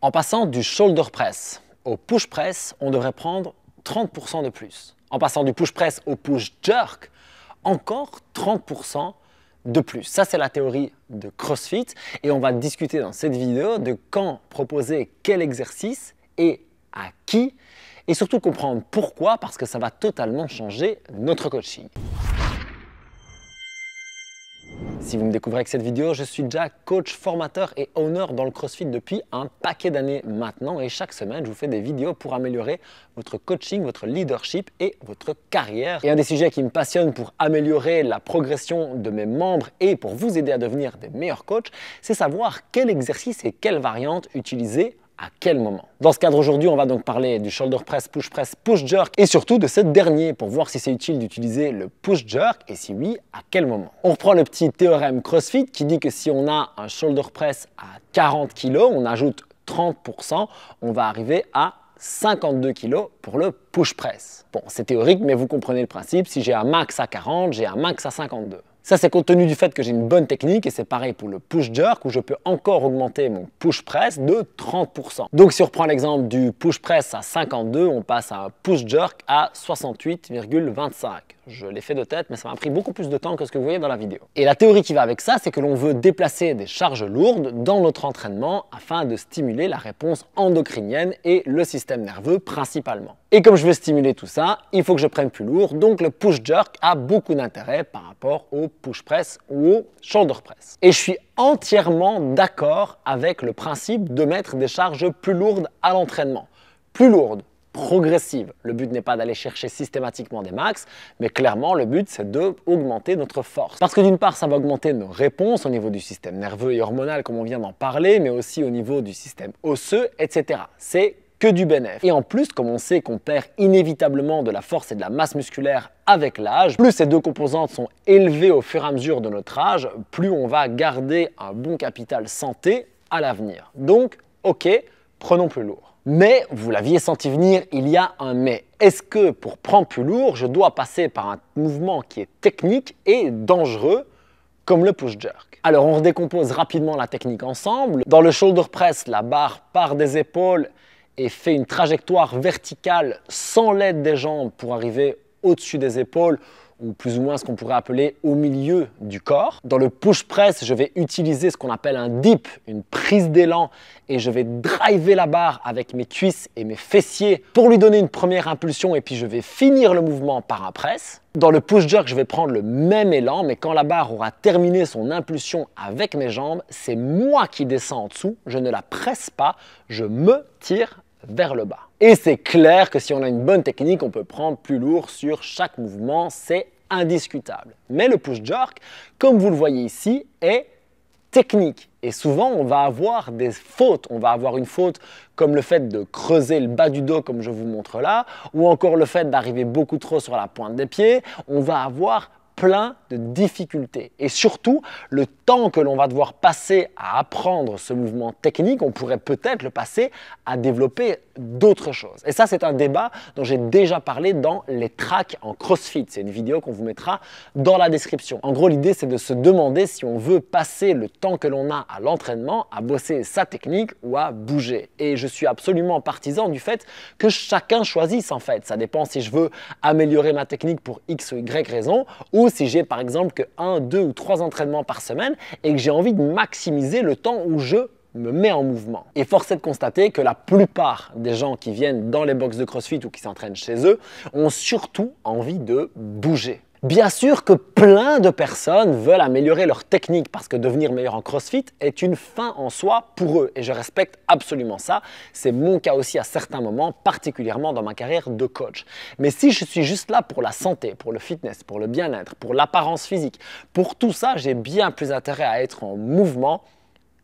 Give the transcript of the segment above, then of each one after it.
En passant du shoulder press au push press, on devrait prendre 30% de plus. En passant du push press au push jerk, encore 30% de plus. Ça, c'est la théorie de CrossFit et on va discuter dans cette vidéo de quand proposer quel exercice et à qui et surtout comprendre pourquoi, parce que ça va totalement changer notre coaching. Si vous me découvrez avec cette vidéo, je suis Jack, coach, formateur et owner dans le CrossFit depuis un paquet d'années maintenant et chaque semaine, je vous fais des vidéos pour améliorer votre coaching, votre leadership et votre carrière. Et un des sujets qui me passionne pour améliorer la progression de mes membres et pour vous aider à devenir des meilleurs coachs, c'est savoir quel exercice et quelle variante utiliser à quel moment. Dans ce cadre aujourd'hui, on va donc parler du shoulder press, push jerk et surtout de ce dernier pour voir si c'est utile d'utiliser le push jerk et si oui, à quel moment. On reprend le petit théorème CrossFit qui dit que si on a un shoulder press à 40 kg, on ajoute 30%, on va arriver à 52 kg pour le push press. Bon, c'est théorique, mais vous comprenez le principe. Si j'ai un max à 40, j'ai un max à 52. Ça, c'est compte tenu du fait que j'ai une bonne technique et c'est pareil pour le push jerk où je peux encore augmenter mon push press de 30%. Donc, si on reprend l'exemple du push press à 52, on passe à un push jerk à 68,25. Je l'ai fait de tête, mais ça m'a pris beaucoup plus de temps que ce que vous voyez dans la vidéo. Et la théorie qui va avec ça, c'est que l'on veut déplacer des charges lourdes dans notre entraînement afin de stimuler la réponse endocrinienne et le système nerveux principalement. Et comme je veux stimuler tout ça, il faut que je prenne plus lourd, donc le push jerk a beaucoup d'intérêt par rapport au push press ou au shoulder press. Et je suis entièrement d'accord avec le principe de mettre des charges plus lourdes à l'entraînement. Plus lourdes, progressive. Le but n'est pas d'aller chercher systématiquement des max, mais clairement le but c'est d'augmenter notre force. Parce que d'une part ça va augmenter nos réponses au niveau du système nerveux et hormonal comme on vient d'en parler, mais aussi au niveau du système osseux, etc. C'est que du bénéfice. Et en plus, comme on sait qu'on perd inévitablement de la force et de la masse musculaire avec l'âge, plus ces deux composantes sont élevées au fur et à mesure de notre âge, plus on va garder un bon capital santé à l'avenir. Donc, ok, prenons plus lourd. Mais, vous l'aviez senti venir, il y a un mais. Est-ce que pour prendre plus lourd, je dois passer par un mouvement qui est technique et dangereux comme le push jerk? Alors, on redécompose rapidement la technique ensemble. Dans le shoulder press, la barre part des épaules et fait une trajectoire verticale sans l'aide des jambes pour arriver au-dessus des épaules ou plus ou moins ce qu'on pourrait appeler au milieu du corps. Dans le push press, je vais utiliser ce qu'on appelle un dip, une prise d'élan, et je vais driver la barre avec mes cuisses et mes fessiers pour lui donner une première impulsion et puis je vais finir le mouvement par un press. Dans le push jerk, je vais prendre le même élan, mais quand la barre aura terminé son impulsion avec mes jambes, c'est moi qui descends en dessous, je ne la presse pas, je me tire vers le bas. Et c'est clair que si on a une bonne technique, on peut prendre plus lourd sur chaque mouvement, c'est indiscutable. Mais le push jerk, comme vous le voyez ici, est technique. Et souvent, on va avoir des fautes. On va avoir une faute comme le fait de creuser le bas du dos, comme je vous montre là, ou encore le fait d'arriver beaucoup trop sur la pointe des pieds. On va avoir plein de difficultés. Et surtout, le temps que l'on va devoir passer à apprendre ce mouvement technique, on pourrait peut-être le passer à développer d'autres choses. Et ça, c'est un débat dont j'ai déjà parlé dans les tracks en CrossFit. C'est une vidéo qu'on vous mettra dans la description. En gros, l'idée, c'est de se demander si on veut passer le temps que l'on a à l'entraînement à bosser sa technique ou à bouger. Et je suis absolument partisan du fait que chacun choisisse en fait. Ça dépend si je veux améliorer ma technique pour X ou Y raison ou si j'ai par exemple que 1, 2 ou 3 entraînements par semaine et que j'ai envie de maximiser le temps où je me mets en mouvement. Et force est de constater que la plupart des gens qui viennent dans les box de CrossFit ou qui s'entraînent chez eux ont surtout envie de bouger. Bien sûr que plein de personnes veulent améliorer leur technique parce que devenir meilleur en CrossFit est une fin en soi pour eux et je respecte absolument ça. C'est mon cas aussi à certains moments, particulièrement dans ma carrière de coach. Mais si je suis juste là pour la santé, pour le fitness, pour le bien-être, pour l'apparence physique, pour tout ça, j'ai bien plus intérêt à être en mouvement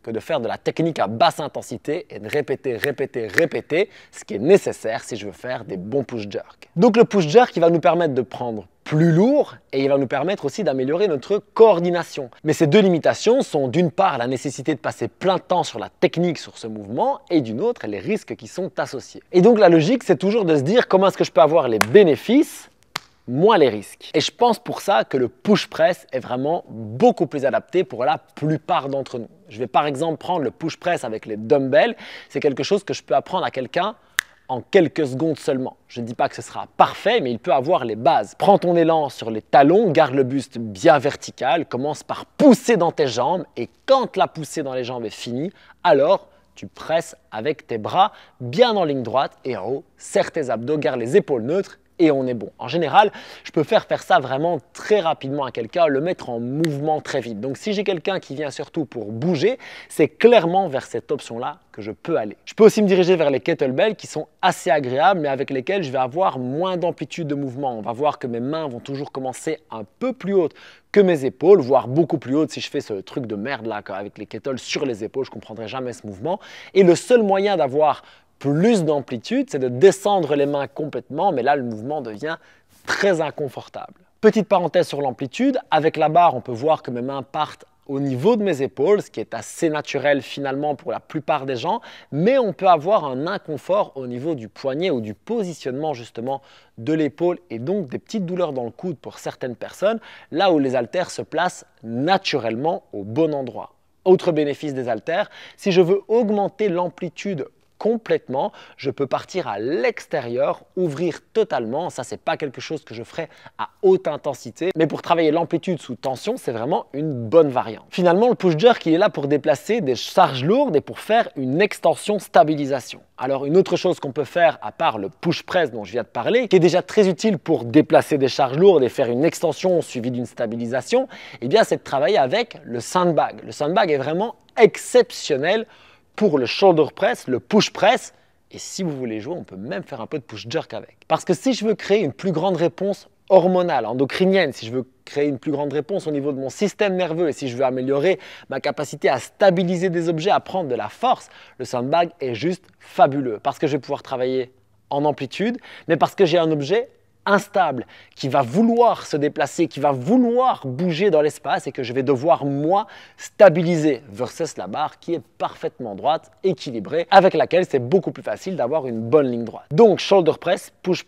que de faire de la technique à basse intensité et de répéter, ce qui est nécessaire si je veux faire des bons push-jerk. Donc le push-jerk, il va nous permettre de prendre plus lourd et il va nous permettre aussi d'améliorer notre coordination. Mais ces deux limitations sont d'une part la nécessité de passer plein de temps sur la technique sur ce mouvement et d'une autre les risques qui sont associés. Et donc la logique, c'est toujours de se dire comment est-ce que je peux avoir les bénéfices moins les risques. Et je pense pour ça que le push press est vraiment beaucoup plus adapté pour la plupart d'entre nous. Je vais par exemple prendre le push press avec les dumbbells. C'est quelque chose que je peux apprendre à quelqu'un en quelques secondes seulement. Je ne dis pas que ce sera parfait, mais il peut avoir les bases. Prends ton élan sur les talons, garde le buste bien vertical, commence par pousser dans tes jambes et quand la poussée dans les jambes est finie, alors tu presses avec tes bras bien en ligne droite et en haut, serre tes abdos, garde les épaules neutres et on est bon. En général, je peux faire ça vraiment très rapidement à quelqu'un, le mettre en mouvement très vite. Donc si j'ai quelqu'un qui vient surtout pour bouger, c'est clairement vers cette option-là que je peux aller. Je peux aussi me diriger vers les kettlebells qui sont assez agréables mais avec lesquels je vais avoir moins d'amplitude de mouvement. On va voir que mes mains vont toujours commencer un peu plus hautes que mes épaules, voire beaucoup plus hautes si je fais ce truc de merde là avec les kettles sur les épaules, je ne comprendrai jamais ce mouvement. Et le seul moyen d'avoir plus d'amplitude, c'est de descendre les mains complètement, mais là le mouvement devient très inconfortable. Petite parenthèse sur l'amplitude, avec la barre on peut voir que mes mains partent au niveau de mes épaules, ce qui est assez naturel finalement pour la plupart des gens, mais on peut avoir un inconfort au niveau du poignet ou du positionnement justement de l'épaule et donc des petites douleurs dans le coude pour certaines personnes, là où les haltères se placent naturellement au bon endroit. Autre bénéfice des haltères, si je veux augmenter l'amplitude complètement, je peux partir à l'extérieur, ouvrir totalement. Ça, c'est pas quelque chose que je ferai à haute intensité, mais pour travailler l'amplitude sous tension, c'est vraiment une bonne variante. Finalement, le push jerk, il est là pour déplacer des charges lourdes et pour faire une extension stabilisation. Alors, une autre chose qu'on peut faire, à part le push press dont je viens de parler, qui est déjà très utile pour déplacer des charges lourdes et faire une extension suivie d'une stabilisation, eh bien, c'est de travailler avec le sandbag. Le sandbag est vraiment exceptionnel pour le shoulder press, le push press, et si vous voulez jouer, on peut même faire un peu de push jerk avec. Parce que si je veux créer une plus grande réponse hormonale, endocrinienne, si je veux créer une plus grande réponse au niveau de mon système nerveux et si je veux améliorer ma capacité à stabiliser des objets, à prendre de la force, le sandbag est juste fabuleux. Parce que je vais pouvoir travailler en amplitude, mais parce que j'ai un objet instable, qui va vouloir se déplacer, qui va vouloir bouger dans l'espace et que je vais devoir, moi, stabiliser versus la barre qui est parfaitement droite, équilibrée, avec laquelle c'est beaucoup plus facile d'avoir une bonne ligne droite. Donc, shoulder press, push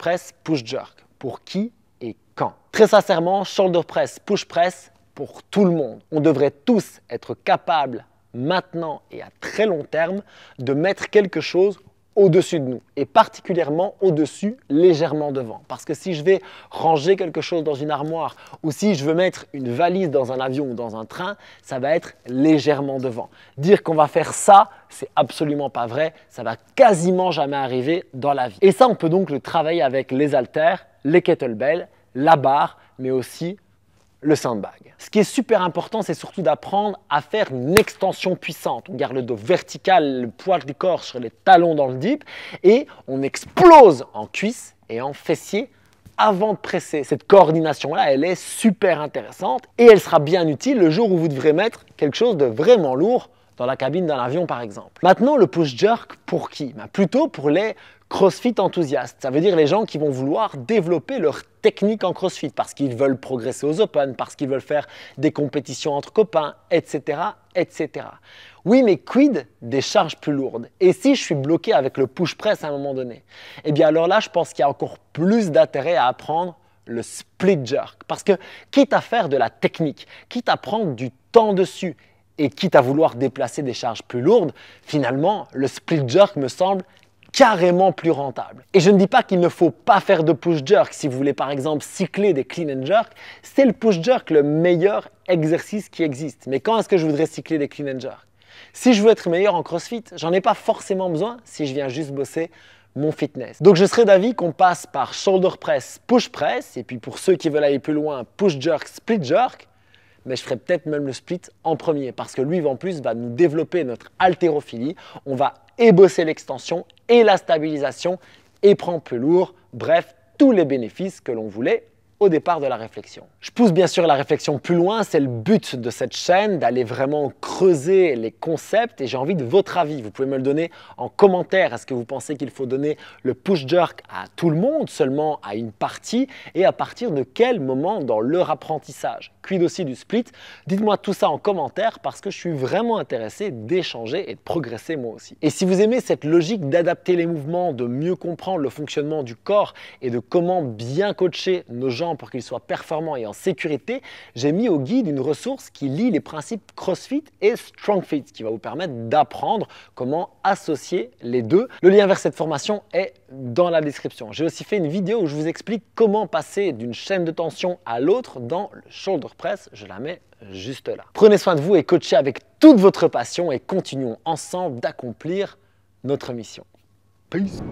jerk. Pour qui et quand? Très sincèrement, shoulder press, push press, pour tout le monde. On devrait tous être capables, maintenant et à très long terme, de mettre quelque chose au-dessus de nous et particulièrement au-dessus, légèrement devant. Parce que si je vais ranger quelque chose dans une armoire ou si je veux mettre une valise dans un avion ou dans un train, ça va être légèrement devant. Dire qu'on va faire ça, c'est absolument pas vrai. Ça va quasiment jamais arriver dans la vie. Et ça, on peut donc le travailler avec les haltères, les kettlebells, la barre, mais aussi le sandbag. Ce qui est super important, c'est surtout d'apprendre à faire une extension puissante. On garde le dos vertical, le poids du corps sur les talons dans le dip et on explose en cuisse et en fessier avant de presser. Cette coordination-là, elle est super intéressante et elle sera bien utile le jour où vous devrez mettre quelque chose de vraiment lourd dans la cabine d'un avion par exemple. Maintenant, le push jerk, pour qui? Plutôt pour les CrossFit enthousiastes. Ça veut dire les gens qui vont vouloir développer leur technique en CrossFit parce qu'ils veulent progresser aux Open, parce qu'ils veulent faire des compétitions entre copains, etc., etc. Oui, mais quid des charges plus lourdes? Et si je suis bloqué avec le push press à un moment donné? Eh bien alors là, je pense qu'il y a encore plus d'intérêt à apprendre le split jerk. Parce que quitte à faire de la technique, quitte à prendre du temps dessus et quitte à vouloir déplacer des charges plus lourdes, finalement, le split jerk me semble carrément plus rentable. Et je ne dis pas qu'il ne faut pas faire de push jerk. Si vous voulez par exemple cycler des clean and jerk, c'est le push jerk le meilleur exercice qui existe. Mais quand est-ce que je voudrais cycler des clean and jerk? Si je veux être meilleur en CrossFit, j'en ai pas forcément besoin si je viens juste bosser mon fitness. Donc je serais d'avis qu'on passe par shoulder press, push press, et puis pour ceux qui veulent aller plus loin, push jerk, split jerk. Mais je ferai peut-être même le split en premier parce que lui en plus va nous développer notre haltérophilie. On va bosser l'extension et la stabilisation et prendre plus lourd. Bref, tous les bénéfices que l'on voulait au départ de la réflexion. Je pousse bien sûr la réflexion plus loin, c'est le but de cette chaîne, d'aller vraiment creuser les concepts et j'ai envie de votre avis. Vous pouvez me le donner en commentaire. Est-ce que vous pensez qu'il faut donner le push jerk à tout le monde, seulement à une partie et à partir de quel moment dans leur apprentissage? Quid aussi du split? Dites-moi tout ça en commentaire parce que je suis vraiment intéressé d'échanger et de progresser moi aussi. Et si vous aimez cette logique d'adapter les mouvements, de mieux comprendre le fonctionnement du corps et de comment bien coacher nos jambes entraînement pour qu'il soit performant et en sécurité, j'ai mis au guide une ressource qui lie les principes CrossFit et StrongFit, qui va vous permettre d'apprendre comment associer les deux. Le lien vers cette formation est dans la description. J'ai aussi fait une vidéo où je vous explique comment passer d'une chaîne de tension à l'autre dans le shoulder press. Je la mets juste là. Prenez soin de vous et coachez avec toute votre passion et continuons ensemble d'accomplir notre mission. Peace.